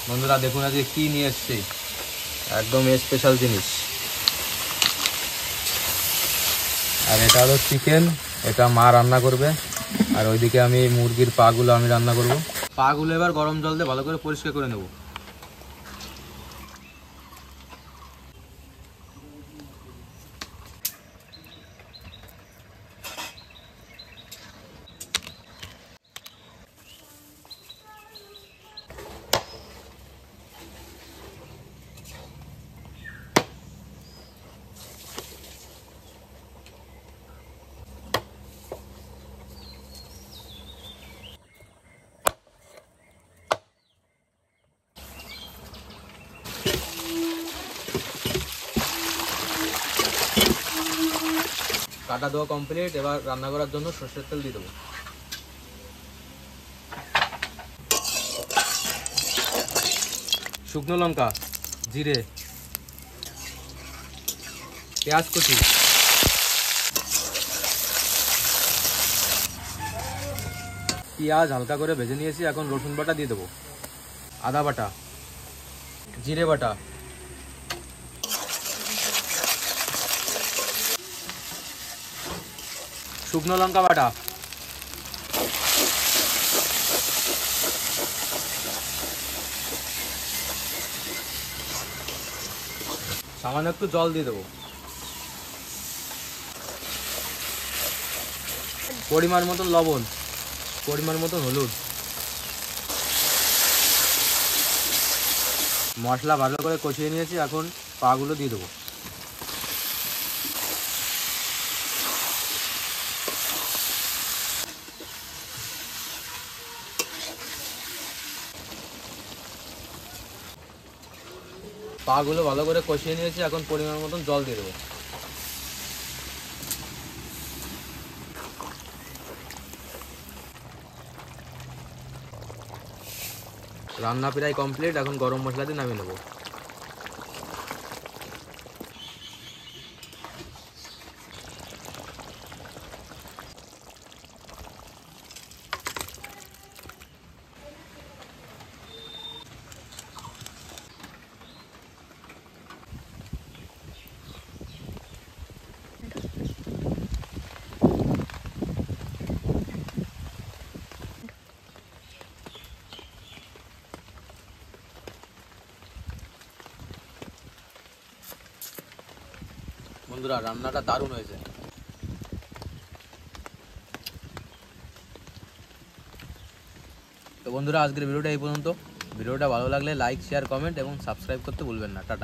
বন্ধুরা দেখুন আজকে কি নিয়ে এসেছি, একদম স্পেশাল জিনিস। আর এটা হলো চিকেন, এটা মা রান্না করবে। আর ওইদিকে আমি মুরগির পাগুলো আমি রান্না করব। পাগুলো এবার গরম জল দিয়ে ভালো করে পরিষ্কার করে নেব। কাটা দেওয়া কমপ্লিট। এবার রান্না করার জন্য সরষের তেল দিয়ে দেবো। শুকনো লঙ্কা, জিরে, পেঁয়াজ কুচি, পেঁয়াজ হালকা করে ভেজে নিয়েছি। এখন রসুন বাটা দিয়ে দেবো, আদা বাটা, জিরে বাটা, শুকনো লঙ্কা বাটা, সামান্য একটু জল দিয়ে দেবো, পরিমাণ মতন লবণ, পরিমাণ মতন হলুদ। মশলা ভালো করে কষিয়ে নিয়েছি, এখন পাগুলো দিয়ে দেবো। পাগুলো ভালো করে কষিয়ে নিয়েছি, এখন পরিমাণ মতন জল দিয়ে দেবো। রান্না প্রায় কমপ্লিট, এখন গরম মশলা দিয়ে নামিয়ে নেবো। বন্ধুরা রান্নাটা দারুণ হয়েছে। তো বন্ধুরা আজকের ভিডিওটা এই পর্যন্ত। ভিডিওটা ভালো লাগলে লাইক, শেয়ার, কমেন্ট এবং সাবস্ক্রাইব করতে ভুলবেন না। টাটা।